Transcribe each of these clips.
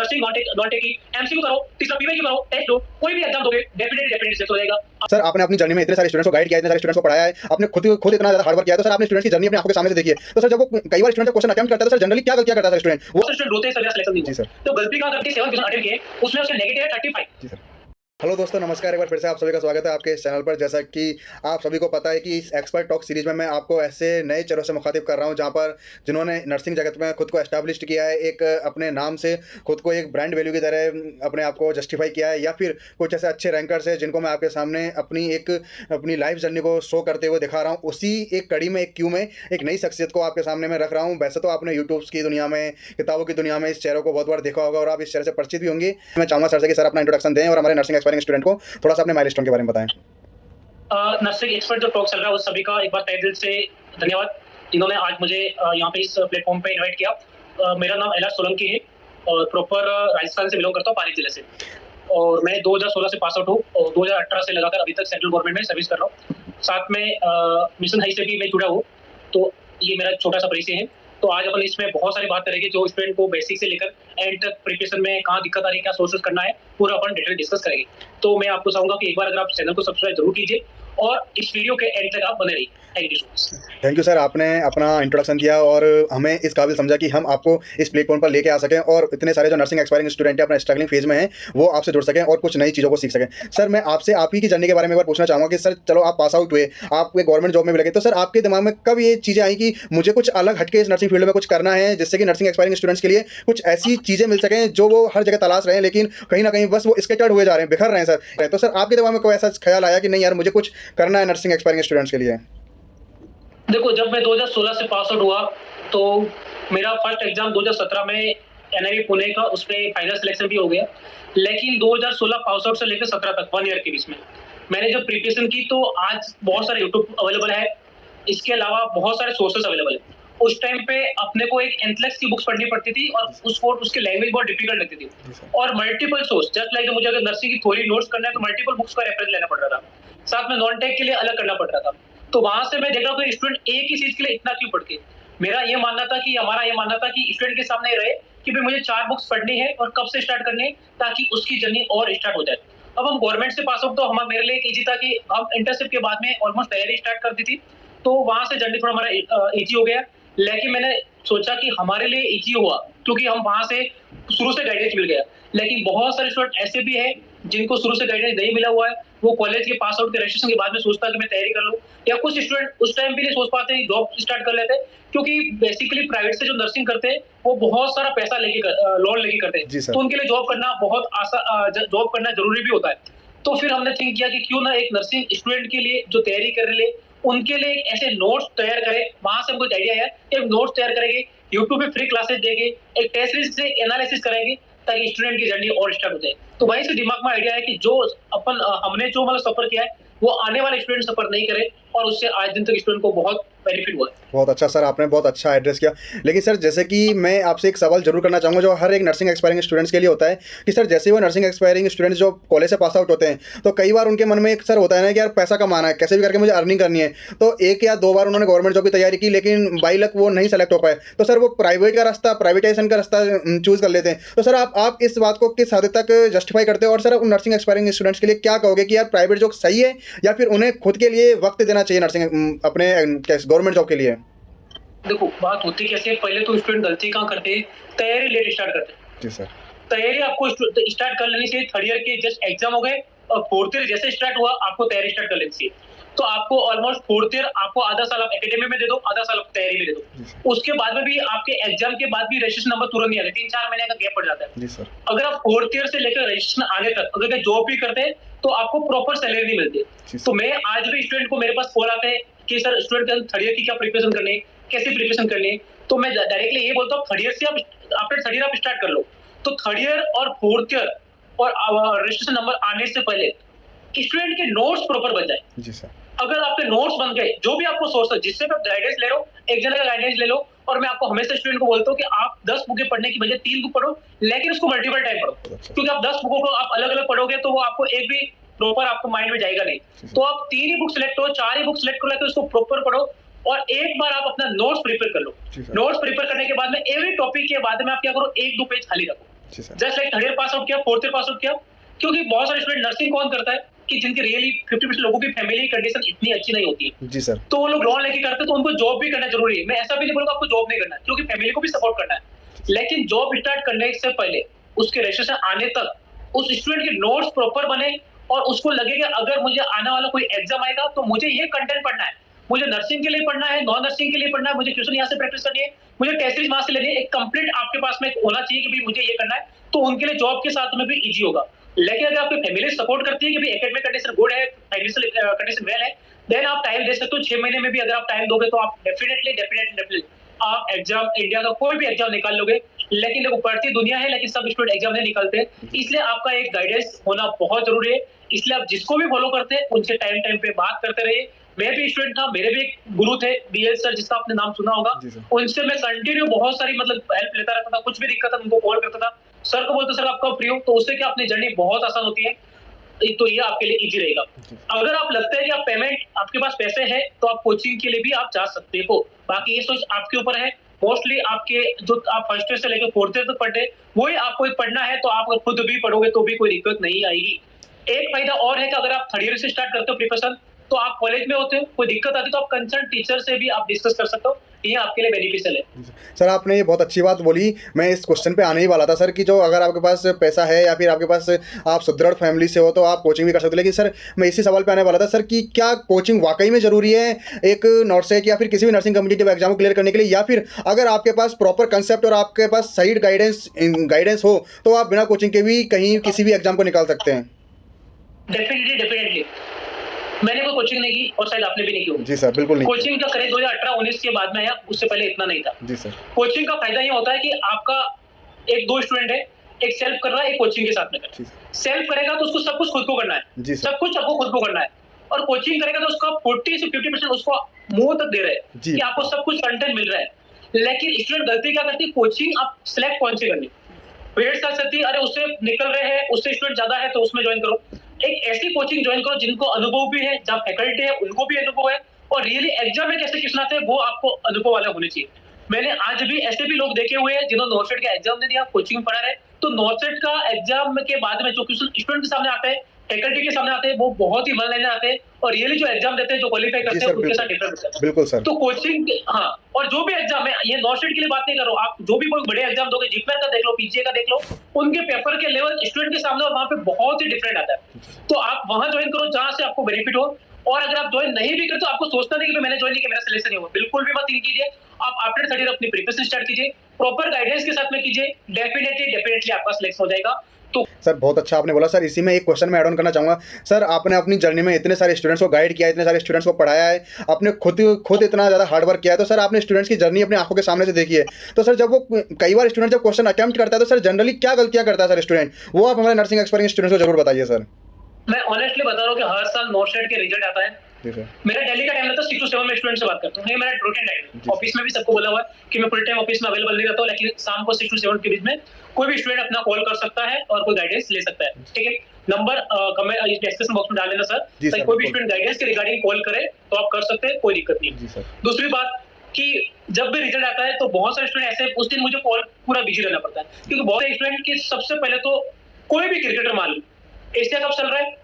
Nursing non tech की MCQ करो, तीसरा पीवाईक्यू करो, टेस्ट दो, कोई भी एग्जाम दोगे डेफिनेटली सिलेक्ट हो जाएगा। सर आपने अपनी जर्नी में इतने सारे स्टूडेंट्स को गाइड किया, इतने सारे स्टूडेंट्स को पढ़ाया है, आपने खुद इतना ज्यादा हार्ड वर्क किया है, तो सर आपने स्टूडेंट्स की जर्नी अपनी आंखों के सामने से देखी है। तो सर जब वो कई बार स्टूडेंट क्वेश्चन अटेम्प्ट करता है तो सर जनरली क्या गलतियां करता है स्टूडेंट? वो स्टूडेंट रोते हैं, सर सिलेक्शन नहीं जी हुआ। सर। तो गलती कहां करके 7 क्वेश्चन अटेम्प्ट किए, उसमें उसके नेगेटिव है 35। जी सर। हेलो दोस्तों, नमस्कार। एक बार फिर से आप सभी का स्वागत है आपके इस चैनल पर। जैसा कि आप सभी को पता है कि इस एक्सपर्ट टॉक सीरीज में मैं आपको ऐसे नए चेहरों से मुखातिब कर रहा हूं जहां पर जिन्होंने नर्सिंग जगत में खुद को एस्टैब्लिश किया है, एक अपने नाम से खुद को एक ब्रांड वैल्यू की तरह अपने आप को जस्टिफाई किया है, या फिर कुछ ऐसे अच्छे रैंकर्स हैं जिनको मैं आपके सामने अपनी लाइफ जर्नी को शो करते हुए दिखा रहा हूँ। उसी एक कड़ी में, एक क्यू में एक नई शख्सियत को आपके सामने मैं रख रहा हूँ। वैसे तो आपने यूट्यूब की दुनिया में, किताबों की दुनिया में इस चेहरों को बहुत बार देखा होगा और आप इस चेहरे से परिचित भी होंगे। मैं चाहूँगा सर से कि सर अपना इंट्रोडक्शन दें और हमारे नर्सिंग एक्सपायरिंग स्टूडेंट को थोड़ा सा अपने माइलस्टोन के बारे में बताएं। नर्सिंग एक्सपर्ट जो टॉक चल रहा है उस सभी का एक बार तहे दिल से धन्यवाद, जिन्होंने आज मुझे यहाँ पे इस प्लेटफॉर्म पे इनवाइट किया। मेरा नाम एलास सोलंकी है और प्रॉपर राजस्थान से बिलोंग करता हूँ, पाली जिले से। और मैं 2016 से पास आउट हूँ और 2018 से लगातार अभी तक सेंट्रल गवर्नमेंट में सर्विस कर रहा हूँ। साथ में मिशन हाई से भी मैं जुड़ा हूँ, तो ये मेरा छोटा सा परिचय है। तो आज अपन इसमें बहुत सारी बात करेंगे जो स्टूडेंट को बेसिक से लेकर एंड तक प्रिपरेशन में कहाँ दिक्कत आ रही है, क्या सोर्सेस करना है, पूरा अपन डिटेल डिस्कस करेंगे। तो मैं आपको चाहूंगा कि एक बार अगर आप चैनल को सब्सक्राइब जरूर कीजिए और इस वीडियो के एंड तक आप बने रहिए। Thank you so much. Thank you sir, आपने अपना इंट्रोडक्शन दिया और हमें इस काबिल समझा कि हम आपको इस प्लेटफॉर्म पर लेके आ सकें और इतने सारे जो नर्सिंग एक्सपायरिंग स्टूडेंट हैं अपना स्ट्रगलिंग फेज में हैं वो आपसे जुड़ सकें और कुछ नई चीज़ों को सीख सकें। सर मैं आपसे आप ही की जर्नी के बारे में एक बार पूछना चाहूँगा कि सर चलो आप पास आउट हुए, आप एक गवर्नमेंट जॉब में भी लगे, तो सर आपके दिमाग में कब ये चीज़ें आई कि मुझे कुछ अलग हटके इस नर्सिंग फील्ड में कुछ करना है, जिससे कि नर्सिंग एक्सपायरिंग स्टूडेंट्स के लिए कुछ ऐसी चीज़ें मिल सकें जो वो हर जगह तलाश रहे हैं लेकिन कहीं ना कहीं बस वो स्कैटर्ड हुए जा रहे हैं, बिखर रहे हैं सर। तो सर आपके दिमाग में कोई ऐसा ख्याल आया कि नहीं यार मुझे कुछ करना है नर्सिंग एक्सपायरिंग स्टूडेंट्स के लिए? देखो, जब मैं 2016 से पास आउट हुआ तो मेरा फर्स्ट एग्जाम 2017 में एनआईवी पुणे का, उसमें फाइनल सिलेक्शन भी हो गया। लेकिन 2016 पास आउट से लेकर 17 तक 1 ईयर के बीच में मैंने जब प्रिपरेशन की तो आज बहुत सारे यूट्यूब अवेलेबल है, इसके अलावा बहुत सारे सोर्सेस अवेलेबल है। उस टाइम पे अपने को एक एंथ्रेक्स की बुक्स पढ़नी पड़ती थी और उसकी लैंग्वेज बहुत डिफिकल्ट लगती थी और मल्टीपल सोर्स, जस्ट लाइक मुझे अगर नर्सिंग की थ्योरी नोट्स करना है तो मल्टीपल बुक्स का रेफरेंस लेना पड़ रहा था। साथ में नॉन टेक के लिए अलग करना पड़ रहा था। तो वहां से मैं देख रहा हूँ कि स्टूडेंट एक ही चीज के लिए इतना क्यों पढ़ के, हमारा ये मानना था कि स्टूडेंट के सामने रहे कि भाई मुझे 4 बुक्स पढ़नी है और कब से स्टार्ट करनी है ताकि उसकी जर्नी और स्टार्ट हो जाए। अब हम गवर्नमेंट से पास आउट तो हम मेरे लिए इजी था कि हम इंटर्नशिप के बाद में ऑलमोस्ट तैयारी स्टार्ट कर दी थी, तो वहां से जर्नी थोड़ा हमारा इजी हो गया। लेकिन मैंने सोचा कि हमारे लिए इजी हुआ क्योंकि हम वहां से शुरू से गाइडेंस मिल गया। लेकिन बहुत सारे स्टूडेंट ऐसे भी है जिनको शुरू से गाइडेंस नहीं मिला हुआ है, वो कॉलेज के पास आउट के रजिस्ट्रेशन के बाद में सोचता है कि मैं तैयारी कर लूं, या कुछ स्टूडेंट उस टाइम भी नहीं सोच पाते जॉब स्टार्ट कर लेते क्योंकि बेसिकली प्राइवेट से जो नर्सिंग करते हैं वो बहुत सारा पैसा लेके लोन लेके करते हैं, तो उनके लिए जॉब करना बहुत जॉब करना जरूरी भी होता है। तो फिर हमने थिंक किया कि क्यों ना एक नर्सिंग स्टूडेंट के लिए जो तैयारी कर रहे उनके लिए एक ऐसे नोट्स तैयार करें। वहां से हमको आइडिया है एक नोट्स तैयार करेंगे, यूट्यूब पे फ्री क्लासेस देंगे, एक टेस्ट सीरीज से एनालिसिस करेंगे ताकि स्टूडेंट की जर्नी और स्टार्ट हो जाए। तो वहीं से दिमाग में आइडिया है कि जो हमने जो मतलब सफर किया है वो आने वाले स्टूडेंट सफर नहीं करे और उससे आज दिन तक स्टूडेंट को बहुत बेनिफिट हुआ है। बहुत अच्छा सर, आपने बहुत अच्छा एड्रेस किया। लेकिन सर जैसे कि मैं आपसे एक सवाल जरूर करना चाहूँगा जो हर एक नर्सिंग एक्सपायरिंग स्टूडेंट्स के लिए होता है कि सर जैसे वो नर्सिंग एक्सपायरिंग स्टूडेंट्स जो कॉलेज से पास आउट होते हैं तो कई बार उनके मन में एक सर होता है ना कि यार पैसा कमाना है, कैसे भी करके मुझे अर्निंग करनी है। तो 1 या 2 बार उन्होंने गवर्नमेंट जॉब की तैयारी की लेकिन बाई लक वो नहीं सेलेक्ट हो पाए, तो सर वो प्राइवेटाइजेशन का रास्ता चूज कर लेते हैं। तो सर आप इस बात को किस हद तक जस्टिफाई करते हो और सर उन नर्सिंग एक्सपायरिंग स्टूडेंट्स के लिए क्या कहोगे कि यार प्राइवेट जॉब सही है या फिर उन्हें खुद के लिए वक्त देना चाहिए नर्सिंग अपने गवर्नमेंट जॉब के लिए? देखो, बात होती कैसे, पहले तो स्टूडेंट गलती कहाँ करते हैं, तैयारी लेट स्टार्ट करते हैं। जी सर। तैयारी आपको स्टार्ट कर लेनी चाहिए, 3rd ईयर के जस्ट एग्जाम हो गए और 4th ईयर जैसे स्टार्ट हुआ आपको तैयारी स्टार्ट कर लेनी चाहिए। तो आपको ऑलमोस्ट 4th ईयर आपको आधा साल आप एकेडमी में दे दो, आधा साल आप तैयारी में दे दो। उसके बाद में भी आपके एग्जाम के बाद भी रजिस्ट्रेशन नंबर तुरंत नहीं आते, 3-4 महीने का गैप पड़ जाता है। जी सर। अगर आप 4th ईयर से लेकर रजिस्ट्रेशन आने तक अगर जॉब भी करते हैं तो आपको प्रॉपर सैलरी नहीं मिलती। तो मैं आज भी स्टूडेंट को मेरे पास कॉल आते हैं कि सर स्टूडेंट 3rd ईयर की क्या प्रिपरेशन करनी है, कैसे प्रिपरेशन करनी है, तो मैं डायरेक्टली ये बोलता हूँ 3rd ईयर से आप आफ्टर 3rd ईयर आप स्टार्ट कर लो। तो 3rd ईयर और 4th ईयर और रजिस्ट्रेशन नंबर आने से पहले स्टूडेंट के नोट्स प्रॉपर बन जाए। जी सर। अगर आपके नोट्स बन गए, जो भी आपको सोर्स है जिससे आप गाइडेंस ले लो, एक जने का गाइडेंस ले लो, और मैं आपको हमेशा स्टूडेंट को बोलता हूँ कि आप 10 बुकें पढ़ने की बजाय 3 बुक पढ़ो, लेकिन उसको मल्टीपल टाइम पढ़ो, क्योंकि आप 10 बुकों को आप अलग अलग पढ़ोगे तो वो आपको एक भी प्रॉपर आपको माइंड में जाएगा नहीं। तो आप 3 ही बुक सिलेक्ट करो, 4 ही बुक सिलेक्ट करो, लेकर उसको प्रॉपर पढ़ो और एक बार आप अपना नोट्स प्रिपेयर कर लो। नोट्स प्रिपेयर करने के बाद में एवरी टॉपिक के बाद में आप क्या करो, 1-2 पेज खाली रखो। जी sir. Just like third year pass out किया, फोर्थ ईयर पास आउट किया, क्योंकि बहुत सारे स्टूडेंट नर्सिंग कौन करता है कि जिनकी रियली 50% लोगों की फैमिली कंडीशन इतनी अच्छी नहीं होती है, जी सर। तो वो लोग लोन लेके करते हैं, तो उनको जॉब भी करना जरूरी है। मैं ऐसा भी नहीं बोलूंगा आपको जॉब नहीं करना है, क्योंकि फैमिली को भी सपोर्ट करना है, लेकिन जॉब स्टार्ट करने से पहले उसके रजिस्ट्रेशन आने तक उस स्टूडेंट के नोट्स प्रॉपर बने और उसको लगे कि अगर मुझे आने वाला कोई एग्जाम आएगा तो मुझे ये कंटेंट पढ़ना है, मुझे नर्सिंग के लिए पढ़ना है, नॉन नर्सिंग के लिए पढ़ना है, मुझे क्वेश्चन यहाँ से प्रैक्टिस करनी है, मुझे टेस्ट सीरीज वहां से लेनी है। एक कंप्लीट आपके पास में होना चाहिए कि भाई मुझे ये करना है, तो उनके लिए जॉब के साथ में भी इजी होगा। लेकिन अगर आपकी फैमिली सपोर्ट करती है कि भाई एकेडमिक कंडीशन गुड है, फाइनेंशियल कंडीशन वेल है, देन आप टाइम दे सकते हो। 6 महीने में भी अगर आप टाइम दोगे तो आप डेफिनेटली आप एग्जाम, इंडिया का कोई भी एग्जाम निकाल लोगे। लेकिन देखो पढ़ती दुनिया है, लेकिन सब स्टूडेंट एग्जाम नहीं निकालते, इसलिए आपका एक गाइडेंस होना बहुत जरूरी है। इसलिए आप जिसको भी फॉलो करते हैं उनसे टाइम टाइम पे बात करते रहिए। मैं भी स्टूडेंट था, मेरे भी एक गुरु थे बीएल सर, जिसका आपने नाम सुना होगा, उनसे मैं कंटिन्यू बहुत सारी मतलब हेल्प लेता रहता था। कुछ भी दिक्कत है उनको कॉल करता था, सर को बोलते सर आप कब फ्री हो, तो उससे क्या अपनी जर्नी बहुत आसान होती है, तो ये आपके लिए इजी रहेगा। अगर आप लगता है कि आप पेमेंट, आपके पास पैसे हैं, तो आप कोचिंग के लिए भी आप जा सकते हो। बाकी ये सोच आपके ऊपर है। मोस्टली आपके जो आप फर्स्ट ईयर से लेकर फोर्थ ईयर तक पढ़े, वही आपको पढ़ना है, तो आप खुद भी पढ़ोगे तो भी कोई दिक्कत नहीं आएगी। एक फायदा और है कि अगर आप थर्ड ईयर से स्टार्ट करते हो प्रिपरेशन, तो आप कॉलेज में होते हो, कोई दिक्कत आती है तो आप कंसर्न टीचर से भी आप डिस्कस कर सकते हो, ये आपके लिए बेनिफिशियल है। सर आपने ये बहुत अच्छी बात बोली, मैं इस क्वेश्चन पे आने ही वाला था सर कि जो अगर आपके पास पैसा है या फिर आपके पास आप सुदृढ़ फैमिली से हो तो आप कोचिंग भी कर सकते हो। लेकिन सर मैं इसी सवाल पे आने वाला था सर कि क्या कोचिंग वाकई में ज़रूरी है एक नॉर्सेट या फिर किसी भी नर्सिंग कम्पिटिटिव एग्जाम को क्लियर करने के लिए, या फिर अगर आपके पास प्रॉपर कंसेप्ट और आपके पास सही गाइडेंस हो तो आप बिना कोचिंग के भी कहीं किसी भी एग्जाम को निकाल सकते हैं? डेफिनेटली मैंने कोई कोचिंग नहीं की और शायद आपने भी नहीं की। जी सर, बिल्कुल नहीं। कोचिंग का करें 2018-19 के बाद में आया, उससे पहले इतना नहीं था। जी सर। कोचिंग का फायदा ये होता है कि आपका एक दो स्टूडेंट है, एक सेल्फ कर रहा है, एक कोचिंग के साथ में कर रहा है। सेल्फ करेगा तो उसको सब कुछ खुद को करना है, सब कुछ आपको खुद को करना है, और कोचिंग करेगा तो उसका 40 से 50% उसको मुंह तक दे रहे हैं कि आपको सब कुछ कंटेंट मिल रहा है। लेकिन स्टूडेंट गलती क्या करती है, कोचिंग आप सिलेक्ट कौन सी करनी, पेड कर सकती है, अरे उससे निकल रहे हैं, उससे स्टूडेंट ज्यादा है तो उसमें ज्वाइन करो। एक ऐसी कोचिंग ज्वाइन करो जिनको अनुभव भी है, जहाँ फैकल्टी है उनको भी अनुभव है, और रियली एग्जाम में कैसे क्वेश्चन आते हैं वो आपको अनुभव वाले होने चाहिए। मैंने आज भी ऐसे भी लोग देखे हुए हैं जिन्होंने नॉर्सेट का एग्जाम नहीं दिया, कोचिंग में पढ़ा रहे, तो नॉर्सेट का एग्जाम के बाद में जो क्वेश्चन स्टूडेंट के सामने आते हैं, फैकल्टी के सामने आते हैं, वो बहुत ही मन लेने आते हैं, और रियली जो एग्जाम देते हैं, जो क्वालिफाई करते हैं, उनके साथ डिफरेंट होता है। बिल्कुल सर। तो कोचिंग, हाँ, और जो भी एग्जाम है, ये नॉर्सेट के लिए बात नहीं कर रहा हूँ, आप जो भी कोई बड़े एग्जाम दोगे, जीपीआर का देख लो, पीजीए का देख लो, उनके पेपर के लेवल स्टूडेंट के सामने और वहां पे बहुत ही डिफरेंट आता है। तो आप वहां ज्वाइन करो जहां से आपको बेनिफिट हो, और अगर आप ज्वाइन नहीं भी करते तो आपको सोचना नहीं कि मैंने ज्वाइन नहीं किया, मेरा सिलेक्शन नहीं हुआ, बिल्कुल भी मत थिंक कीजिए। आप आफ्टर 30 अपनी प्रिपरेशन स्टार्ट कीजिए, प्रॉपर गाइडेंस के साथ में कीजिए, डेफिनेटली आपका सिलेक्शन हो जाएगा। तो सर बहुत अच्छा आपने बोला। सर इसी में एक क्वेश्चन मैं ऐड ऑन करना चाहूँगा। सर आपने अपनी जर्नी में इतने सारे स्टूडेंट्स को गाइड किया है, इतने सारे स्टूडेंट्स को पढ़ाया है, आपने खुद इतना ज़्यादा हार्ड वर्क किया है, तो सर आपने स्टूडेंट्स की जर्नी अपनी आंखों के सामने से देखी है। तो सर जब वो कई बार स्टूडेंट जब क्वेश्चन अटेम्प्ट करता है तो सर जनरली क्या गलतियाँ करता है सर स्टूडेंट, वो आप हमारे नर्सिंग एक्सपीरियंस स्टूडेंट्स को जरूर बताइए सर। मैं ऑनेस्टली बता रहा हूँ कि हर साल नॉर्सेट के रिजल्ट आता है, मेरा दिल्ली का टाइम रहता है 6 to 7 में स्टूडेंट से बात करता हूँ, ये मेरा रूटीन टाइम है। ऑफिस में भी सबको बोला हुआ है कि मैं फुल टाइम ऑफिस में अवेलेबल नहीं रहता हूँ, लेकिन शाम को 6 to 7 के बीच में कोई भी स्टूडेंट अपना कॉल कर सकता है और कोई गाइडेंस ले सकता है। ठीक है, नंबर डिस्क्रिप्शन बॉक्स में डाल देना सर, कोई भी स्टूडेंट गाइडेंस के रिगार्डिंग कॉल करे तो आप कर सकते हैं, कोई दिक्कत नहीं। दूसरी बात कि जब भी रिजल्ट आता है तो बहुत सारे स्टूडेंट ऐसे, उस दिन मुझे कॉल पूरा बिजी रहना पड़ता है, क्योंकि बहुत सारे स्टूडेंट की सबसे पहले तो कोई भी क्रिकेटर मान लो, एशिया कप चल रहा है,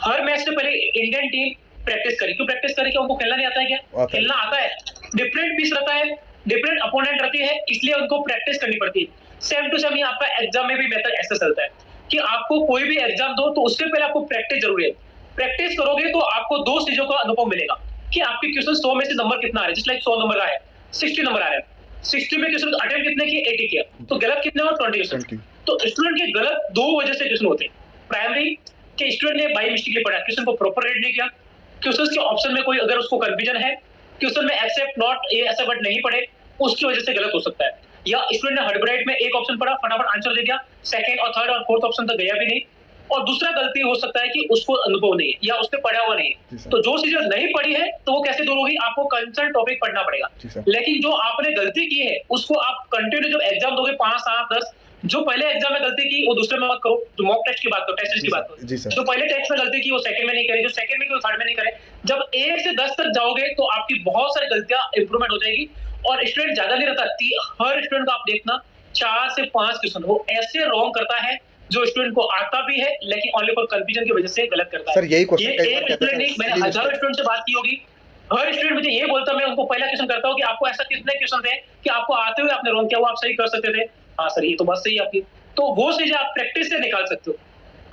हर मैच से पहले इंडियन टीम प्रैक्टिस करी, क्यों प्रैक्टिस करी, क्या उनको खेलना नहीं आता है क्या? खेलना आता है, डिफरेंट पिच रहता है, डिफरेंट अपोनेंट रहती है, इसलिए उनको प्रैक्टिस करनी पड़ती है। सेम टू सेम ये आपका एग्जाम में भी मेथड ऐसा चलता है कि आपको कोई भी एग्जाम दो तो उससे पहले आपको प्रैक्टिस जरूरी है। प्रैक्टिस करोगे तो आपको दो चीजों का अनुभव मिलेगा कि आपके क्वेश्चन 100 में से नंबर कितना आ रहा है, जस्ट लाइक 100 नंबर आया है, 60 नंबर आ रहा है, 60 में क्वेश्चन अटेम्प्ट कितने किए, 80 किया, तो गलत कितने और 20%। तो स्टूडेंट के गलत दो वजह से क्वेश्चन होते हैं। प्राइमरी कि स्टूडेंट ने बाई मिस्टेकली पढ़ा, क्वेश्चन को प्रॉपर रीड नहीं किया, क्वेश्चन के ऑप्शन में कोई अगर उसको कंफ्यूजन है, क्वेश्चन में एक्सेप्ट नॉट ये ऐसा बट नहीं पढ़े, उसकी वजह से गलत हो सकता है। या स्टूडेंट ने हड़बड़ाहट में एक ऑप्शन पढ़ा, फटाफट आंसर दे दिया, सेकंड और थर्ड और फोर्थ ऑप्शन तक गया भी नहीं। और दूसरा गलती हो सकता है कि उसको अनुभव नहीं है या उसने पढ़ा हुआ नहीं है, तो जो चीजें नहीं पढ़ी है तो वो कैसे दूर होगी, आपको कंसर्न टॉपिक पढ़ना पड़ेगा। लेकिन जो आपने गलती की है उसको आप कंटिन्यू जब एग्जाम दोगे 5, 7, 10, जो पहले एग्जाम में गलती की वो दूसरे में मत करो, जो मॉक टेस्ट की बात करो, टेस्ट की बात करो, जो पहले टेस्ट में गलती की वो सेकंड में नहीं करे, जो सेकंड में की वो थर्ड में नहीं करे। जब 1 से 10 तक जाओगे तो आपकी बहुत सारी गलतियां इंप्रूवमेंट हो जाएगी। और स्टूडेंट ज्यादा नहीं रहता, हर स्टूडेंट को आप देखना 4 से 5 क्वेश्चन वो ऐसे रॉन्ग करता है जो स्टूडेंट को आता भी है, लेकिन ओनली फॉर कंफ्यूजन की वजह से गलत करता है। सर यही क्वेश्चन ये कई बार एक कहते स्टूडेंट हैं नहीं, सर, मैंने सिली हजारों मिस्टेक। स्टूडेंट से बात की होगी। हर स्टूडेंट मुझे ये बोलता है, मैं उनको पहला क्वेश्चन करता हूँ कि आपको ऐसा कितने क्वेश्चन थे कि आपको आते हुए आपने रॉन्ग किया, वो आप सही कर सकते थे। हाँ सर, ये तो बात सही है आपकी। तो वो चीजें आप प्रैक्टिस से निकाल सकते हो।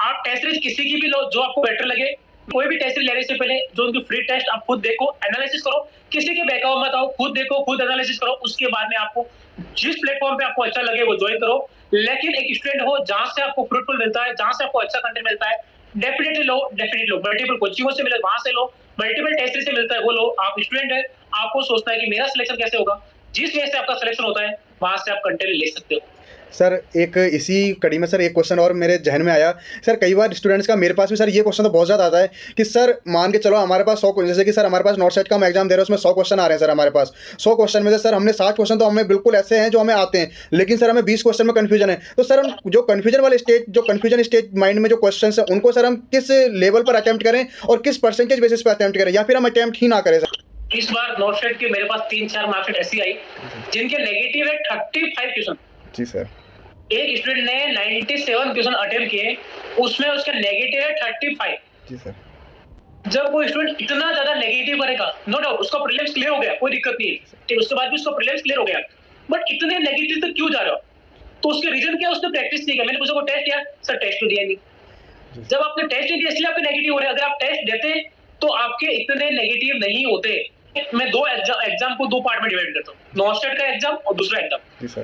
आप टेस्ट सीरीज किसी की भी लो जो आपको बेटर लगे। कोई भी टेस्ट सीरीज लेने से पहले जो उनकी फ्री टेस्ट आप खुद देखो, एनालिसिस करो, किसी के बैकअप मत आओ, खुद देखो, खुद एनालिसिस करो। उसके बाद में आपको जिस प्लेटफॉर्म पे आपको अच्छा लगे वो ज्वाइन करो। लेकिन एक स्टूडेंट हो जहां से आपको फ्रूटफुल मिलता है, जहां से आपको अच्छा कंटेंट मिलता है, डेफिनेटली लो, डेफिनेटली लो। मल्टीपल कोचिंगों से मिले वहां से लो, मल्टीपल टेस्ट सीरीज से मिलता है वो लो। आप स्टूडेंट है, आपको सोचना है कि मेरा सिलेक्शन कैसे होगा, जिस वे से आपका सिलेक्शन होता है वहां से आप कंटेंट ले सकते हो। सर एक इसी कड़ी में सर एक क्वेश्चन और मेरे जहन में आया। सर कई बार स्टूडेंट्स का, मेरे पास भी सर ये क्वेश्चन तो बहुत ज़्यादा आता है कि सर मान के चलो हमारे पास 100, जैसे कि सर हमारे पास नॉट सेट का हम एग्जाम दे रहे हैं, उसमें 100 क्वेश्चन आ रहे हैं सर हमारे पास। 100 क्वेश्चन में से सर हमने 60 क्वेश्चन तो हमें बिल्कुल ऐसे हैं जो हमें आते हैं, लेकिन सर हमें 20 क्वेश्चन में कन्फ्यूजन है। तो सर हम जो कन्फ्यूजन स्टेज माइंड में जो क्वेश्चन है उनको सर हम किस लेवल पर अटैम्प्ट करें और किस परसेंटेज बेसिस पर अटैम्प्ट करें, या फिर हम अटैम्प्ट ही ना करें सर? इस बार नॉट सेट के मेरे पास 3-4 मार्कशीट ऐसी आई जिनके नेगेटिव है 35 क्वेश्चन। जी सर। एक स्टूडेंट ने 97 क्वेश्चन अटेम्प्ट किए, उसमें उसका नेगेटिव है 35। जी सर। जब वो स्टूडेंट इतना ज्यादा नेगेटिव करेगा, नो डाउट उसका प्रीलिम्स क्लियर हो गया, कोई दिक्कत नहीं है, ठीक, उसके बाद भी उसका प्रीलिम्स क्लियर हो गया, बट इतने नेगेटिव तक क्यों जा रहा हो? तो उसके रीजन क्या है? उसने प्रैक्टिस नहीं किया। मैंने पूछा, टेस्ट दिया? सर टेस्ट तो दिया नहीं। जब आपने टेस्ट नहीं दिया इसलिए आपके नेगेटिव हो रहे हैं। अगर आप टेस्ट देते तो आपके इतने नेगेटिव नहीं होते। मैं दो एग्जाम को 2 पार्ट में डिवाइड करता हूँ, नॉर्थ का एग्जाम और दूसरा एग्जाम।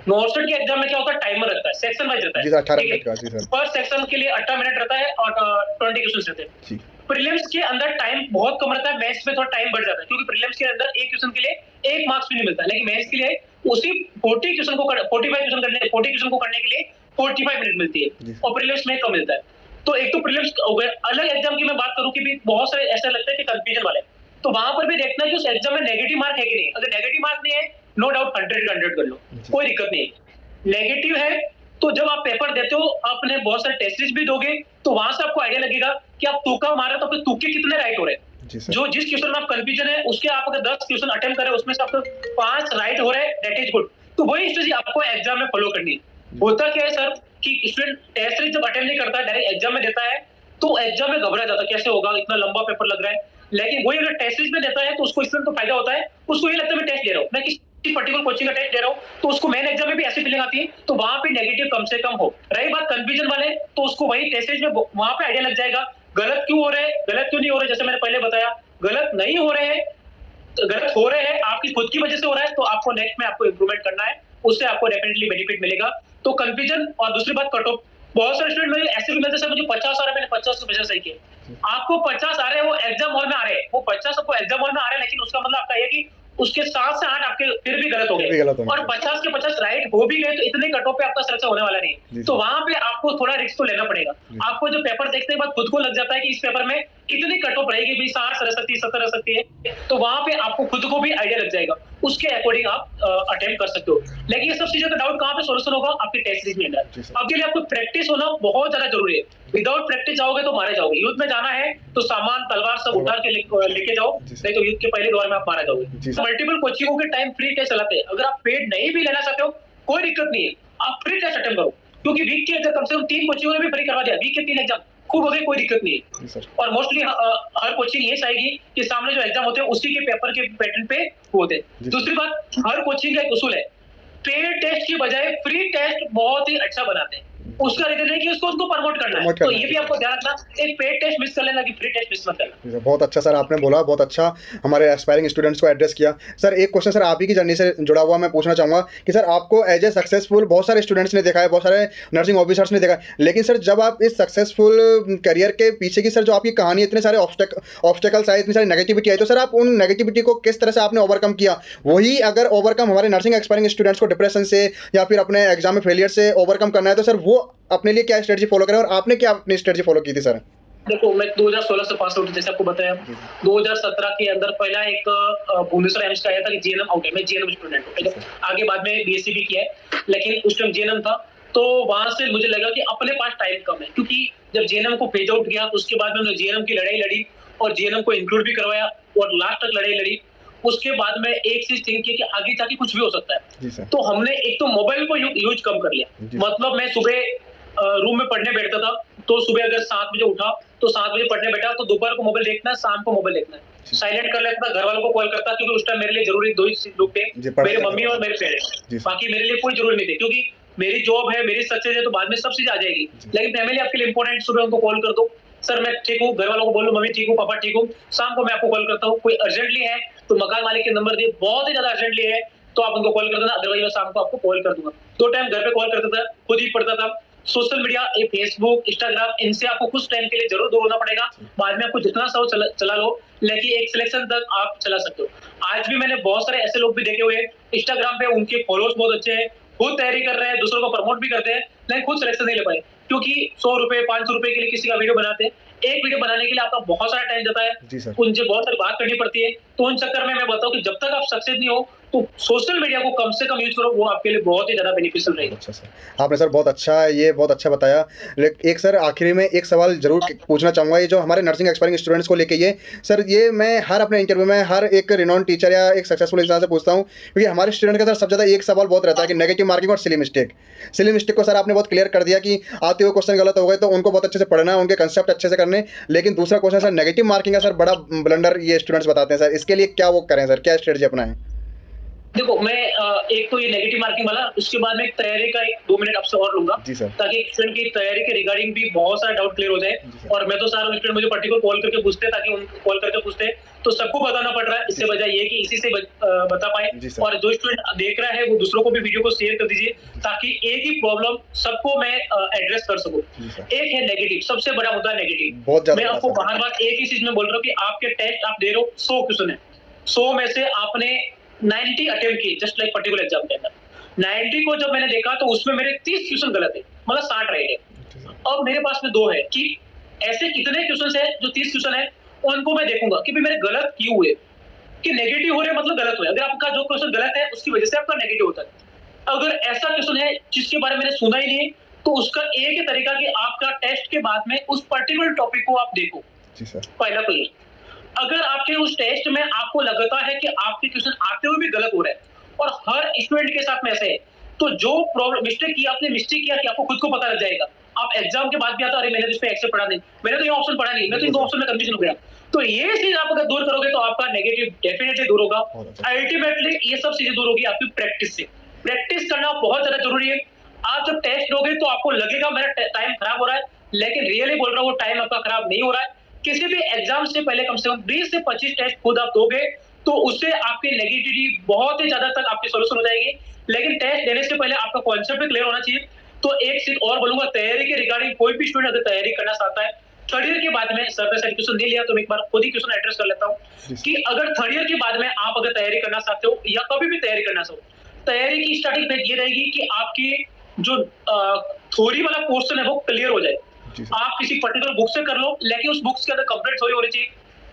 नॉर्थ के एग्जाम में क्या होता है, टाइमर रहता है, सेक्शन वाइज रहता है। जी सर, 18 मिनट का। जी सर। पर सेक्शन के लिए 18 मिनट रहता है और 20 क्वेश्चन रहते हैं। जी। प्रीलिम्स के अंदर टाइम बहुत कम रहता है, मेंस में थोड़ा टाइम बढ़ जाता है, क्योंकि प्रीलिम्स के अंदर एक क्वेश्चन के लिए 1 मार्क्स भी नहीं मिलता, लेकिन मेंस के लिए उसी 40 क्वेश्चन को 40 क्वेश्चन को करने के लिए 45 मिनट मिलती है और प्रीलिम्स में कम मिलता है। तो एक तो प्रीलिम्स हो गया। अलग एग्जाम की मैं बात करूं कि भी बहुत सारे ऐसा लगता है कि कंफ्यूजन वाले, तो वहां पर भी देखना है कि उस एग्जाम में नेगेटिव मार्क है कि नहीं। अगर नेगेटिव मार्क नहीं है, नो डाउट 100 कर लो, कोई दिक्कत नहीं है। नेगेटिव है तो जब आप पेपर देते हो, आपने बहुत सारे टेस्ट सीरीज भी दोगे, तो वहां से आपको आइडिया लगेगा कि आप तुक्का मारे तो आपके तुक्के कितने राइट हो रहे हैं। जो जिस क्वेश्चन में आप कंफ्यूजन है उसके आप अगर 10 क्वेश्चन अटेम्प्ट करें, उसमें से आपको 5 राइट हो रहे हैं, दैट इज गुड। तो वही स्ट्रेटजी आपको एग्जाम में फॉलो करनी है। होता क्या है सर कि स्टूडेंट टेस्ट सीरीज जब अटेम्प्ट नहीं करता, डायरेक्ट एग्जाम में देता है, तो एग्जाम में घबरा जाता है, कैसे होगा, इतना लंबा पेपर लग रहा है। लेकिन वही अगर टेस्ट सीरीज में देता है तो उसको स्टूडेंट को फायदा होता है, उसको ये लगता है मैं टेस्ट दे रहा हूँ, मैं किसी पर्टिकुलर कोचिंग का टेस्ट दे रहा हूँ, तो उसको मेन एग्जाम में भी ऐसी फीलिंग आती है, तो वहां पे नेगेटिव कम से कम हो। रही बात कंफ्यूजन वाले, तो उसको वही टेस्ट सीरीज में वहां पे आइडिया लग जाएगा गलत क्यों हो रहे हैं, गलत क्यों नहीं हो रहे। जैसे मैंने पहले बताया, गलत नहीं हो रहे हैं, गलत हो रहे हैं, आपकी खुद की वजह से हो रहा है, तो आपको नेक्स्ट में आपको इंप्रूवमेंट करना है, उससे आपको डेफिनेटली बेनिफिट मिलेगा। तो कंफ्यूजन और दूसरी बात कट ऑफ। बहुत सारे स्टूडेंट मुझे ऐसे भी मिलते हैं, मुझे 50 आ रहे हैं, मैंने 50 से 50 सही किए। आपको 50 आ रहे हैं, वो एग्जाम हॉल में आ रहे हैं, वो 50 आपको एग्जाम हॉल में आ रहे हैं, लेकिन उसका मतलब आपका ये कि उसके 7 से 8 आपके फिर भी गलत हो गए, और 50 के 50 राइट हो भी गए, तो इतने कट ऑफ पे आपका सिलेक्शन होने वाला नहीं। तो वहां पे आपको थोड़ा रिस्क तो लेना पड़ेगा। आपको जो पेपर देखने के बाद खुद को लग जाता है कि इस पेपर में इतनी कट ऑफ रहेगी भी, 60 रह सकती है, 70 रह सकती है, तो वहां पे आपको खुद को भी आइडिया लग जाएगा, उसके अकॉर्डिंग आप अटेम्प्ट कर सकते हो। लेकिन ये सब चीजों का डाउट कहां पे सोल्यूशन होगा, आपकी टेस्ट सीरीज में अंदर। आपके लिए आपको प्रैक्टिस होना बहुत ज्यादा जरूरी है। विदाउट प्रैक्टिस जाओगे तो मारे जाओगे। युद्ध में जाना है तो सामान तलवार सब उठा के लेके जाओ, नहीं तो युद्ध के पहले दौर में आप मारा जाओगे। मल्टीपल कोचिंगों के टाइम फ्री टेस्ट चलाते हैं, अगर आप पेड नहीं भी लेना चाहते हो कोई दिक्कत नहीं है, आप फ्री टेस्ट अटेम्प्ट करो, क्योंकि वीक के अंदर कम से कम 3 कोचिंगों ने भी फ्री करवा दिया, वीक के 3 एग्जाम खूब हो गए, कोई दिक्कत नहीं है। और मोस्टली हर कोचिंग ये चाहेगी कि सामने जो एग्जाम होते हैं उसी के पेपर के पैटर्न पे होते हैं। दूसरी बात, हर कोचिंग का एक उसूल है, पेड टेस्ट की बजाय फ्री टेस्ट बहुत ही अच्छा बनाते हैं। उसका रीजन है कि उसको उनको प्रमोट करना है, तो ये भी आपको ध्यान रखना, एक पेड टेस्ट मिस कर लेना कि फ्री टेस्ट मिस मत करना। बहुत अच्छा सर आपने बोला, बहुत अच्छा हमारे एस्पायरिंग स्टूडेंट्स को एड्रेस किया। सर एक क्वेश्चन सर आप ही की जर्नी से जुड़ा हुआ मैं पूछना चाहूँगा कि सर आपको एज ए सक्सेसफुल बहुत सारे स्टूडेंट्स ने देखा है, बहुत सारे नर्सिंग ऑफिसर्स ने देखा है, लेकिन सर जब आप इस सक्सेसफुल करियर के पीछे की सर जो आपकी कहानी, इतने सारे ऑब्स्टेकल्स आए, इतनी सारी नेगेटिविटी आई, तो सर आप उन नेगेटिविटी को किस तरह से आपने ओवरकम किया? वही अगर ओवरकम हमारे नर्सिंग एक्सपायरिंग स्टूडेंट्स को डिप्रेशन से या फिर अपने एग्जाम में फेलियर से ओवरकम करना है, तो सर वो अपने लिए क्या स्ट्रेटजी फॉलो करें, और आपने क्या अपनी स्ट्रेटजी फॉलो की थी सर? देखो, मैं 2016 से पास आउट, जैसे आपको बताया। 2017 के अंदर पहला एक भुवनेश्वर एम्स का आया था कि जीएनएम आउट है, मैं जीएनएम स्टूडेंट हूँ, आगे बाद में बीएससी भी किया है, लेकिन उस टाइम जीएनएम था। तो वहां से मुझे लगा कि अपने पास टाइम कम है, क्योंकि जब जीएनएम को फेज आउट किया तो उसके बाद में जीएनएम की लड़ाई लड़ी और जीएनएम को इंक्लूड भी करवाया और लास्ट तक लड़ाई लड़ी। उसके बाद में एक चीज थिंक की कि आगे जाके कुछ भी हो सकता है। जी सर। तो हमने एक तो मोबाइल को यूज कम कर लिया। जी। मतलब मैं सुबह रूम में पढ़ने बैठता था, तो सुबह अगर 7 बजे उठा तो 7 बजे पढ़ने बैठा, तो दोपहर को मोबाइल देखना है, शाम को मोबाइल देखना है। साइलेंट कर लेता था, घर वालों को कॉल करता, क्योंकि उस टाइम मेरे लिए जरूरी 2 ही लोग थे, जी, पढ़ाई मेरे का मम्मी दबाव। और मेरे जी पेरेंट्स। सर। बाकी मेरे लिए कोई जरूरी नहीं थे, क्योंकि मेरी जॉब है, मेरी सक्सेस है, तो बाद में सब चीज़ आ जाएगी। लेकिन फैमिली आपके लिए इंपॉर्टेंट, सुबह उनको कॉल कर दो, सर मैं ठीक हूँ, घर वालों को बोल दो मम्मी ठीक हूँ, पापा ठीक हूँ, शाम को मैं आपको कॉल करता हूँ। कोई अर्जेंटली है तो मकान मालिक के नंबर दिए, बहुत ही ज्यादा अर्जेंटली है तो आप उनको कॉल कर देना, अदरवाइज मैं शाम को आपको कॉल कर दूंगा। 2 टाइम घर पे कॉल करता था, खुद ही पढ़ता था। सोशल मीडिया, ये फेसबुक, इंस्टाग्राम, इनसे आपको कुछ टाइम के लिए जरूर दूर होना पड़ेगा। बाद में आपको जितना सा चला लो, लेकिन एक सिलेक्शन तक आप चला सकते हो। आज भी मैंने बहुत सारे ऐसे लोग भी देखे हुए हैं, इंस्टाग्राम पे उनके फॉलोअर्स बहुत अच्छे हैं, खुद तैयारी कर रहे हैं, दूसरों को प्रमोट भी करते हैं, लेकिन खुद सिलेक्शन नहीं ले पाए, क्योंकि 100 रुपए 500 रुपए के लिए किसी का वीडियो बनाते हैं। एक वीडियो बनाने के लिए आपका बहुत सारा टाइम जाता है, जी सर। उनसे बहुत सारी बात करनी पड़ती है। तो उन चक्कर में मैं बताऊं कि जब तक आप सक्सेस नहीं हो, तो सोशल मीडिया को कम से कम यूज करो, वो आपके लिए बहुत ही ज्यादा बेनिफिशियल रहेगा। अच्छा सर, आपने सर बहुत अच्छा बताया। एक सर आखिरी में एक सवाल जरूर पूछना चाहूँगा, ये जो हमारे नर्सिंग एक्सपायरिंग स्टूडेंट्स को लेके ये सर, ये मैं हर अपने इंटरव्यू में हर एक रिनॉन टीचर या एक सक्सेसफुल इंसान से पूछता हूँ, क्योंकि हमारे स्टूडेंट का सर सबसे ज़्यादा एक सवाल बहुत रहता है कि नेगेटिव मार्किंग और सिली मिस्टेक को सर आपने बहुत क्लियर कर दिया कि आते हुए क्वेश्चन गलत हो गए तो उनको बहुत अच्छे से पढ़ना है, उनके कंसेप्ट अच्छे से करने। लेकिन दूसरा क्वेश्चन सर नेगेटिव मार्किंग का सर बड़ा ब्लंडर ये स्टूडेंट्स बताते हैं सर, इसके लिए क्या वो करें सर, क्या स्ट्रेटजी अपनाएं? देखो मैं एक तो ये नेगेटिव मार्किंग वाला, उसके बाद में एक तैयारी का 2 मिनट आपसे और लूंगा, जी सर। ताकि स्टूडेंट की तैयारी के रिगार्डिंग भी बहुत सारा डाउट क्लियर हो जाए। और मैं तो सारा स्टूडेंट मुझे पर्टिकुलर कॉल करके पूछते हैं, ताकि उनको कॉल करके पूछते हैं तो सबको बताना पड़ रहा है, इससे वजह ये कि इसी से बता पाए। और जो स्टूडेंट देख रहा है वो दूसरों को भी वीडियो को शेयर कर दीजिए, ताकि एक ही प्रॉब्लम सबको मैं एड्रेस कर सकूं। एक है नेगेटिव, सबसे बड़ा मुद्दा नेगेटिव। मैं आपको बार बार एक ही चीज में बोल रहा हूँ कि आपके टेस्ट आप दे रहे हो, 100 क्वेश्चन है, 100 में से आपने 90 अटेम्प्ट किए, जस्ट लाइक पर्टिकुलर एग्जाम के अंदर 90 को जब मैंने देखा तो उसमें मेरे 30 क्वेश्चन गलत है, मतलब 60 राइट है। अब मेरे पास में 2 है कि ऐसे कितने क्वेश्चन है जो 30 क्वेश्चन है, उनको मैं देखूंगा कि मेरे गलत क्यों हुए, कि नेगेटिव हो रहे मतलब गलत हुए। अगर आपका जो क्वेश्चन गलत है उसकी वजह से आपका नेगेटिव होता है। अगर ऐसा क्वेश्चन है जिसके बारे में मैंने सुना ही नहीं है, तो उसका एक ही तरीका कि आपका टेस्ट के बाद में उस पर्टिकुलर टॉपिक को आप देखो। जी सर। पहला क्लियर। अगर आपके उस टेस्ट में आपको लगता है कि आपके क्वेश्चन आते हुए भी गलत हो रहे हैं, और हर स्टूडेंट के साथ में ऐसे है, तो जो प्रॉब्लम मिस्टेक किया आपने, मिस्टेक किया कि आपको खुद को पता लग जाएगा। आप एग्जाम के बाद भी आता, अरे मैंने तो इस पे एक्सेप्ट पढ़ा नहीं, मैंने तो ये ऑप्शन पढ़ा नहीं, मैं तो इन 2 ऑप्शन में कंफ्यूजन हो गया। तो ये चीज आप अगर दूर करोगे तो आपका नेगेटिव डेफिनेटली दूर होगा। अल्टीमेटली ये सब चीजें दूर होगी आपकी प्रैक्टिस से। प्रैक्टिस करना बहुत ज्यादा जरूरी है। आप जब टेस्ट दोगे तो आपको लगेगा मेरा टाइम खराब हो रहा है, लेकिन रियली बोल रहा हूँ वो टाइम आपका खराब नहीं हो रहा है। किसी भी एग्जाम से पहले कम से कम 20 से 25 टेस्ट खुद आप दोगे, तो उससे आपकी नेगेटिविटी बहुत ही ज्यादा तक आपकी सोल्यूशन हो जाएगी। लेकिन टेस्ट देने से पहले आपका कॉन्सेप्ट भी क्लियर होना चाहिए। तो एक चीज और बोलूंगा, तैयारी के रिगार्डिंग कोई भी स्टूडेंट अगर तैयारी करना चाहता है, थर्ड ईयर के बाद में सर ने क्वेश्चन दे लिया, तो मैं एक बार खुद ही क्वेश्चन एड्रेस कर लेता हूँ कि अगर थर्ड ईयर के बाद में आप अगर तैयारी करना चाहते हो या कभी भी तैयारी करना चाहो, तैयारी की स्टार्टिंग में ये रहेगी कि आपकी जो थ्योरी वाला पोर्शन है वो क्लियर हो जाए। आप किसी पर्टिकुलर बुक से कर लो, लेकिन उस बुक्स के अंदर कंप्लीट थ्योरी होनी चाहिए।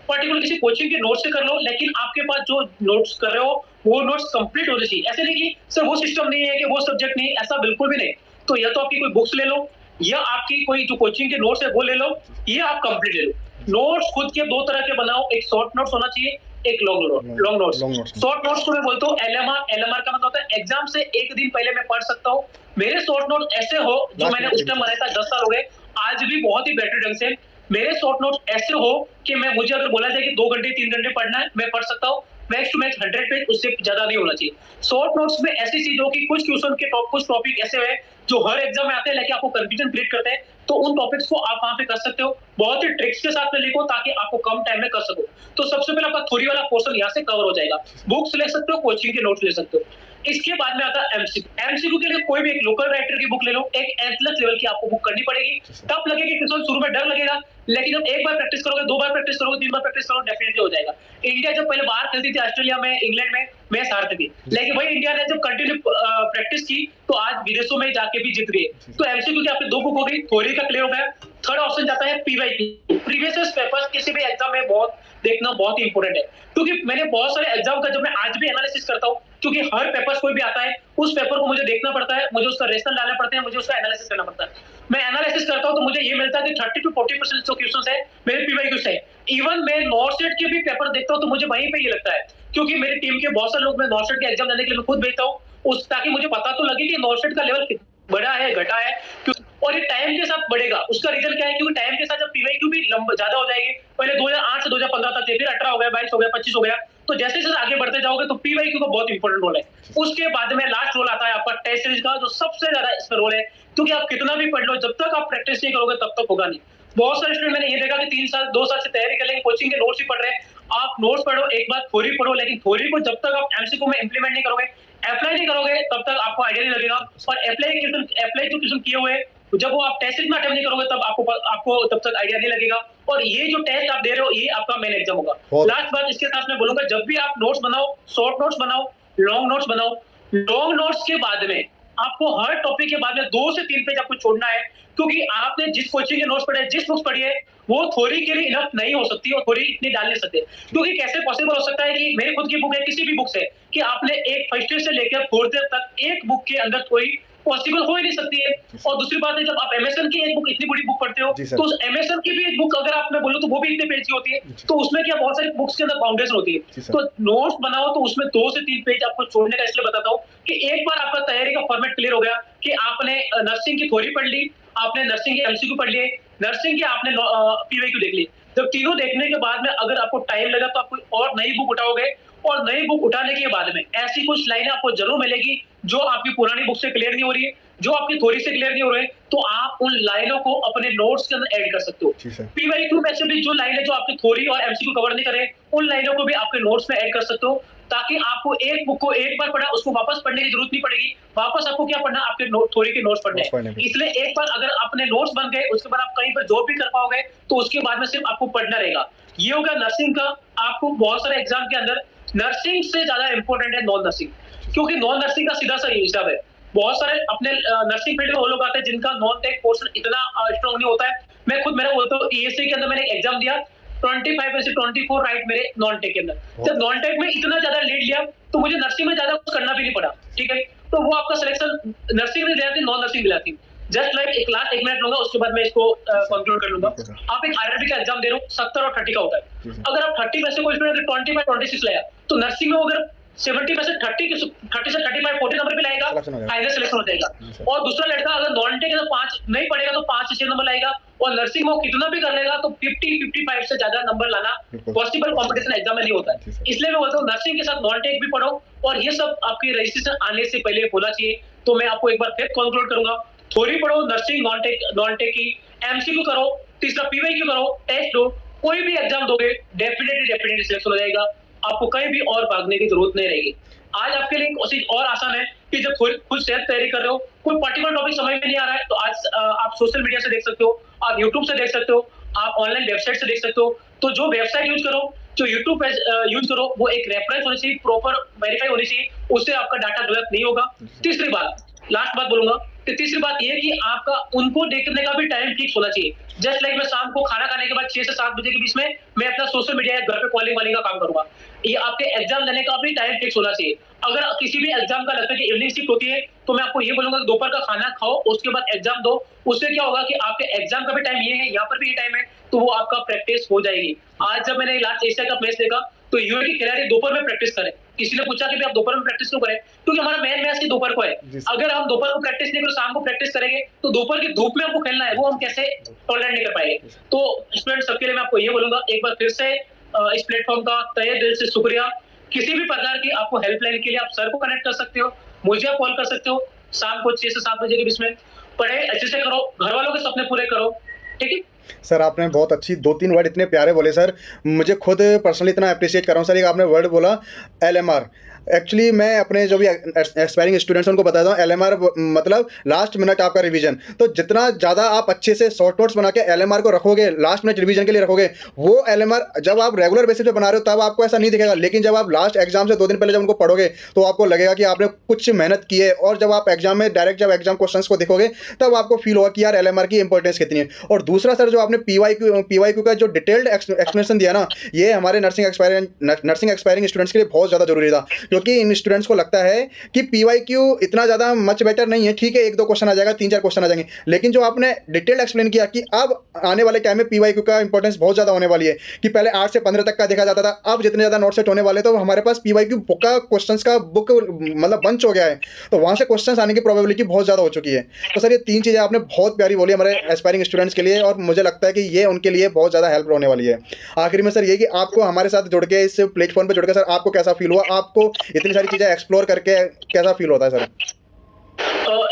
पर्टिकुलर किसी कोचिंग के नोट्स से कर लो, लेकिन आपके पास जो नोट्स कर रहे हो वो नोट्स कंप्लीट होने चाहिए। ऐसे नहीं कि सर वो सिस्टम नहीं है कि वो सब्जेक्ट नहीं, ऐसा बिल्कुल भी नहीं। तो या तो आपकी कोई बुक्स ले लो, या आपकी कोई जो कोचिंग के नोट्स है वो ले लो, या आप कंप्लीट ले लो। नोट्स खुद के 2 तरह के बनाओ, एक शॉर्ट नोट्स होना चाहिए, एक लॉन्ग नोट्स। शॉर्ट नोट्स को मैं बोलता हूँ एलएमआर का मतलब होता है एग्जाम से एक दिन पहले मैं पढ़ सकता हूँ। मेरे शॉर्ट नोट ऐसे हो जो मैंने उस टाइम बनाया था, 10 साल हो गए, आज भी बहुत ही बेटर ढंग से मेरे शॉर्ट नोट ऐसे हो कि मैं मुझे अगर बोला जाए कि 2 घंटे 3 घंटे पढ़ना है, मैं पढ़ सकता हूँ। मैक्स टू मैक्स 100 पेज, उससे ज्यादा नहीं होना चाहिए। शॉर्ट नोट्स में ऐसी चीज हो कि कुछ क्वेश्चन के कुछ टॉपिक ऐसे हैं जो हर एग्जाम में आते हैं, लेकिन आपको कंफ्यूजन क्रिएट करते हैं, तो उन टॉपिक्स को आप वहां पे कर सकते हो। बहुत ही ट्रिक्स के साथ में लिखो ताकि आपको कम टाइम में कर सको। तो सबसे पहले आपका थ्योरी वाला पोर्शन यहाँ से कवर हो जाएगा। बुक्स ले सकते हो, कोचिंग के नोट्स ले सकते हो। इसके बाद में आता है एमसीक्यू। एमसीक्यू के लिए कोई भी एक लोकल राइटर की बुक ले लो, एक एटलस लेवल की आपको बुक करनी पड़ेगी। टफ लगेगी, शुरू में डर लगेगा, लेकिन जब एक बार प्रैक्टिस करोगे, 2 बार प्रैक्टिस करोगे, 3 बार प्रैक्टिस करोगे, डेफिनेटली हो जाएगा। इंडिया जब पहले बाहर खेलती थी, ऑस्ट्रेलिया में, इंग्लैंड में, मैच हारती थी, लेकिन वही इंडिया ने जब कंटिन्यू प्रैक्टिस की तो आज विदेशों में जाके भी जीत गई। तो एमसीक्यू की आपकी 2 बुक हो गई, थ्योरी का क्लियर हो गया। थर्ड ऑप्शन जाता है पीवाईक्यू। प्रीवियस पेपर्स किसी भी एग्जाम में बहुत देखना बहुत ही इंपॉर्टेंट है, क्योंकि मैंने बहुत सारे एग्जाम का जब मैं आज भी एनालिसिस करता हूँ, क्योंकि हर पेपर कोई भी आता है, उस पेपर को मुझे देखना पड़ता है, मुझे उसका रेशनल डालना पड़ते हैं, मुझे उसका एनालिसिस करना पड़ता है। मैं एनालिसिस करता हूँ तो मुझे ये मिलता है कि 30 to 40% जो क्वेश्चन है मेरे पीवाईक्यू से। इवन मैं नॉर्थ सेट के भी पेपर देखता हूँ तो मुझे वहीं पे ये लगता है क्योंकि मेरी टीम के बहुत सारे लोग मैं नॉर्सेट के एग्जाम देने के लिए मैं खुद भेजता हूँ, उस ताकि मुझे पता तो लगे कि नॉर्सेट का लेवल बढ़ा है घटा है, और ये टाइम के साथ बढ़ेगा। उसका रीजन क्या है, क्योंकि टाइम के साथ जब पीवाईक्यू भी ज्यादा हो जाएगी, पहले 2008 से 2015 तक थे, फिर 18 हो गया, 22 हो गया, 25 हो गया, तो जैसे जैसे आगे बढ़ते जाओगे तो पीवाईक्यू का बहुत इंपॉर्टेंट रोल है। उसके बाद में लास्ट रोल आता है आपका टेस्ट सीरीज का, जो सबसे ज्यादा इसका रोल है, क्योंकि आप कितना भी पढ़ लो, जब तक आप प्रैक्टिस नहीं करोगे तब तक होगा नहीं। बहुत सारे स्टूडेंट मैंने ये देखा कि 3 साल 2 साल से तैयारी कर लेंगे, कोचिंग के नोट्स ही पढ़ रहे हैं। आप नोट्स पढ़ो, एक बार थ्योरी पढ़ो, लेकिन थ्योरी को जब तक आप एमसीक्यू में इंप्लीमेंट नहीं करोगे, अप्लाई नहीं करोगे, तब तक आपको आइडिया नहीं लगेगा। और अप्लाई जो क्वेश्चन किए हुए, जब वो आप टेस्ट में अटेम्प्ट नहीं करोगे तब आपको तब तक आइडिया नहीं लगेगा। और ये जो टेस्ट आप दे रहे हो, ये आपका मेन एग्जाम होगा। लास्ट बात इसके साथ मैं बोलूंगा, जब भी आप नोट्स बनाओ, शॉर्ट नोट्स बनाओ, लॉन्ग नोट्स बनाओ, लॉन्ग नोट्स के बाद में आपको हर टॉपिक के बाद में 2 से 3 पेज आपको छोड़ना है, क्योंकि आपने जिस कोचिंग के नोट्स पढ़े, जिस बुक्स पढ़ी है, वो थ्योरी के लिए इनफ नहीं हो सकती, और थ्योरी इतनी डाल नहीं सकते। क्योंकि कैसे पॉसिबल हो सकता है कि मेरी खुद की बुक है, किसी भी बुक से, कि आपने एक फर्स्ट ईयर से लेकर फोर्थ ईयर तक एक बुक के अंदर थ्योरी पॉसिबल हो ही नहीं सकती है। और दूसरी बात है, जब आप एमएसएन की एक बुक, इतनी बड़ी बुक पढ़ते हो, तो उस एमएसएन की भी एक बुक अगर आप मैं बोलूं तो वो भी इतने पेज की होती है, तो उसमें क्या बहुत सारी बुक्स के अंदर बाउंडेशन होती है। तो नोट्स बनाओ तो उसमें 2 से 3 पेज आपको छोड़ने का इसलिए बताता हूँ कि एक बार आपका तैयारी का फॉर्मेट क्लियर हो गया कि आपने नर्सिंग की थ्योरी पढ़ ली, आपने नर्सिंग के एमसीक्यू पढ़ लिए, नर्सिंग के आपने पीवाईक्यू देख ली। जब तीनों देखने के बाद में अगर आपको टाइम लगा तो आप कोई और नई बुक उठाओगे, और नई बुक उठाने के बाद में ऐसी कुछ लाइनें आपको जरूर मिलेगी जो आपकी पुरानी बुक से क्लियर नहीं हो रही है, जो आपकी थ्योरी से क्लियर नहीं हो रहे हैं, तो आप उन लाइनों को अपने नोट्स के अंदर ऐड कर सकते हो। पीवाईक्यू में से भी जो लाइन है जो आपकी थ्योरी और एमसीक्यू कवर नहीं करे, उन लाइनों को भी आपके नोट्स में ऐड कर सकते हो, ताकि आपको एक बुक को एक बार पढ़ा, उसको वापस पढ़ने की जरूरत नहीं पड़ेगी। वापस आपको क्या पढ़ना, आपके थ्योरी के नोट्स पढ़ने हैं। इसलिए एक बार अगर अपने नोट्स बन गए, उसके बाद आप कहीं पर जॉब भी कर पाओगे, तो उसके बाद में सिर्फ आपको पढ़ना रहेगा। ये होगा नर्सिंग का। आपको बहुत सारे एग्जाम के अंदर नर्सिंग से ज्यादा इंपॉर्टेंट है नॉन नर्सिंग, क्योंकि नॉन नर्सिंग का सीधा सा हिसाब है। बहुत सारे अपने नर्सिंग फील्ड में वो लोग आते हैं जिनका नॉन टेक पोर्शन इतना स्ट्रॉन्ग नहीं होता है। मैं खुद मेरा बोलता हूँ, ईएससी के अंदर मैंने एग्जाम दिया, 25 में से 24 राइट मेरे नॉन टेक के अंदर। जब नॉन टेक में इतना ज्यादा लीड लिया तो मुझे नर्सिंग में ज्यादा कुछ करना भी नहीं पड़ा। ठीक है, तो वो आपका सिलेक्शन नर्सिंग में दिलाती, नॉन नर्सिंग दिलाती। जस्ट लाइक एक लास्ट 1 मिनट लूंगा, उसके बाद मैं इसको कंक्लूड कर लूंगा। आप एक आरआरबी का एग्जाम दे रहे हो, 70 और 30 का होता है। अगर आप 30 में से कोई स्टूडेंट 25 26 लाया, तो नर्सिंग में अगर 70 में से 30 से 35 40 नंबर पे लाएगा, फाइनल सिलेक्शन हो जाएगा। और दूसरा लड़का अगर नॉन टेक 5 नहीं पढ़ेगा तो 5 से 6 नंबर लाएगा, और नर्सिंग में वो कितना भी कर लेगा तो 50-55 से ज्यादा नंबर लाना पॉसिबल कॉम्पिटिशन एग्जाम में नहीं होता है। इसलिए मैं बोलता हूँ नर्सिंग के साथ नॉन टेक भी पढ़ो, और ये सब आपकी रजिस्ट्रेशन आने से पहले होना चाहिए। तो मैं आपको एक बार फिर कंक्लूड करूंगा, थ्योरी पढ़ो नर्सिंग नॉन टेक की, एमसीक्यू करो, तीसरा पीवाईक्यू करो, टेस्ट दो, कोई भी एग्जाम दोगे डेफिनेटली सिलेक्शन हो जाएगा। आपको कहीं भी और भागने की जरूरत नहीं रहेगी। आज आपके लिए कोशिश और आसान है कि जब खुद सेल्फ तैयारी कर रहे हो, कोई पर्टिकुलर टॉपिक समझ में नहीं आ रहा है, तो आज आप सोशल मीडिया से देख सकते हो, आप यूट्यूब से देख सकते हो, आप ऑनलाइन वेबसाइट से देख सकते हो। तो जो वेबसाइट यूज करो, जो यूट्यूब यूज करो, वो एक रेफरेंस होनी चाहिए, प्रॉपर वेरीफाई होनी चाहिए, उससे आपका डाटा गलत नहीं होगा। तीसरी बात, लास्ट बात बोलूंगा कि तीसरी बात ये है कि आपका उनको देखने का भी टाइम फिक्स होना चाहिए। जस्ट लाइक मैं शाम को खाना खाने के बाद 6 से 7 बजे के बीच में मैं अपना सोशल मीडिया घर पे कॉलिंग वालिंग का काम करूंगा। ये आपके एग्जाम देने का भी टाइम फिक्स होना चाहिए। अगर किसी भी एग्जाम का लगता है कि इवनिंग शिफ्ट होती है, तो मैं आपको ये बोलूंगा कि दोपहर का खाना खाओ, उसके बाद एग्जाम दो। उससे क्या होगा कि आपके एग्जाम का भी टाइम ये है, यहाँ पर भी ये टाइम है, तो वो आपका प्रैक्टिस हो जाएगी। आज जब मैंने लास्ट एशिया कप मैच देखा, तो यूए के खिलाड़ी दोपहर में प्रैक्टिस करें। किसी ने पूछा कि आप दोपहर में प्रैक्टिस क्यों करें, क्योंकि हमारा मेन मैच की दोपहर को है। अगर हम दोपहर को प्रैक्टिस नहीं करें, शाम को प्रैक्टिस करेंगे, तो दोपहर की धूप में हमको खेलना है, वो हम कैसे टॉलरेट नहीं कर पाएंगे। तो स्टूडेंट सबके लिए मैं आपको ये बोलूंगा, एक बार फिर से इस प्लेटफॉर्म का तहे दिल से शुक्रिया। किसी भी प्रकार की आपको हेल्पलाइन के लिए आप सर को कनेक्ट कर सकते हो, मुझे आप कॉल कर सकते हो। शाम को 6 से 7 बजे के बीच में पढ़े, अच्छे से करो, घर वालों के सपने पूरे करो। ठीक है सर, आपने बहुत अच्छी 2-3 वर्ड इतने प्यारे बोले सर, मुझे खुद पर्सनली इतना अप्रिशिएट कर रहा हूँ सर। एक आपने वर्ड बोला एलएमआर। एक्चुअली मैं अपने जो भी एस्पायरिंग स्टूडेंट्स हैं उनको बताता हूँ, एलएमआर मतलब लास्ट मिनट आपका रिवीजन। तो जितना ज़्यादा आप अच्छे से शॉर्ट नोट्स बना के एलएमआर को रखोगे, लास्ट मिनट रिवीजन के लिए रखोगे, वो एलएमआर जब आप रेगुलर बेसिस पे बना रहे हो तब आपको ऐसा नहीं दिखेगा। लेकिन जब आप लास्ट एग्जाम से 2 दिन पहले जब उनको पढ़ोगे तो आपको लगेगा कि आपने कुछ मेहनत की है, और जब आप एग्जाम में डायरेक्ट जब एग्जाम क्वेश्चंस को देखोगे तब आपको फील होगा कि यार एलएमआर की इंपॉर्टेंस कितनी है। और दूसरा सर जो आपने पीवाईक्यू का जो डिटेल्ड एक्सप्लेनेशन दिया ना, ये हमारे नर्सिंग एक्सपायरिंग स्टूडेंट्स के लिए बहुत ज़्यादा ज़रूरी था, क्योंकि इन स्टूडेंट्स को लगता है कि पीवाईक्यू इतना ज़्यादा मच बेटर नहीं है। ठीक है, 1-2 क्वेश्चन आ जाएगा, 3-4 क्वेश्चन आ जाएंगे, लेकिन जो आपने डिटेल्ड एक्सप्लेन किया कि अब आने वाले टाइम में पीवाईक्यू का इंपॉर्टेंस बहुत ज़्यादा होने वाली है, कि पहले 8 से 15 तक का देखा जाता था, अब जितने ज़्यादा नोट सेट होने वाले, तो हमारे पास पीवाईक्यू का क्वेश्चंस का बुक मतलब बंच हो गया है, तो वहाँ से क्वेश्चंस आने की प्रोबेबिलिटी बहुत ज़्यादा हो चुकी है। तो सर, ये 3 चीज़ें आपने बहुत प्यारी बोली हमारे एस्पायरिंग स्टूडेंट्स के लिए, और मुझे लगता है कि ये उनके लिए बहुत ज़्यादा हेल्प होने वाली है। आखिरी में सर ये कि आपको हमारे साथ जुड़ के, इस प्लेटफॉर्म पे जुड़ के सर आपको कैसा फील हुआ? आपको इतनी सारी चीज़ें एक्सप्लोर करके कैसा फील होता है सर?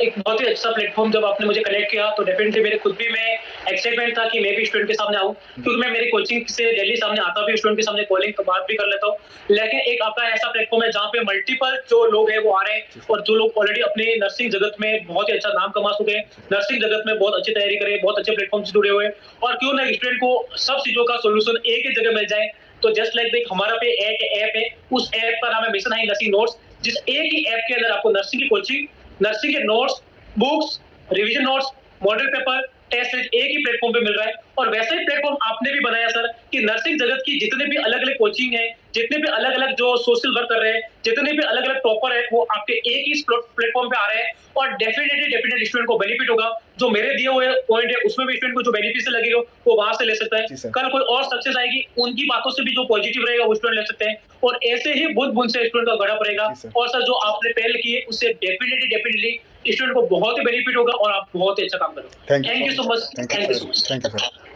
एक बहुत ही अच्छा प्लेटफॉर्म जब आपने मुझे कनेक्ट किया, तो डेफिनेटली मेरे खुद भी मैं एक्साइटमेंट था कि मैं भी स्टूडेंट के सामने आऊँ, क्योंकि मैं मेरी कोचिंग से डेली सामने आता भी, स्टूडेंट के सामने कॉलिंग तो बात भी कर लेता हूँ। लेकिन एक आपका ऐसा प्लेटफॉर्म है जहाँ पे मल्टीपल जो लोग हैं वो आ रहे हैं, और जो लोग ऑलरेडी अपने नर्सिंग जगत में बहुत ही अच्छा नाम कमा चुके हैं, नर्सिंग जगत में बहुत अच्छी तैयारी करे, बहुत अच्छे प्लेटफॉर्म से जुड़े हुए हैं, और क्यों ना स्टूडेंट को सब चीजों का सोल्यूशन एक ही जगह मिल जाए। तो जस्ट लाइक हमारा पे एक ऐप है, उस ऐप का नाम है मिशन हाई नर्सिंग नोट्स, जिस एक ही ऐप के अंदर आपको नर्सिंग की कोचिंग, नर्सिंग के notes, books, revision notes, model paper, test एक ही प्लेटफॉर्म पे मिल रहा है। और वैसा ही प्लेटफॉर्म आपने भी बनाया सर, कि नर्सिंग जगत की जितने भी अलग अलग कोचिंग है, जितने भी अलग अलग जो सोशल वर्क कर रहे हैं, जितने भी अलग अलग टॉपर है, वो आपके एक ही प्लेटफॉर्म पे आ रहे हैं, और डेफिनेटली स्टूडेंट को बेनिफिट होगा। जो मेरे दिए हुए पॉइंट है उसमें भी स्टूडेंट को जो बेनिफिट लगेगा वो वहां से ले सकता जी है। सर। कल कोई और सक्सेस आएगी, उनकी बातों से भी जो पॉजिटिव रहेगा वो स्टूडेंट ले सकते हैं, और ऐसे ही बुंद बुंद से स्टूडेंट का गढ़ा पड़ेगा। जी सर। और सर जो आपने पहल की है उससे डेफिनेटली स्टूडेंट को बहुत ही बेनिफिट होगा, और आप बहुत ही अच्छा काम करोगे। Thank thank you you so much, thank thank you you so sir, much. Thank you sir.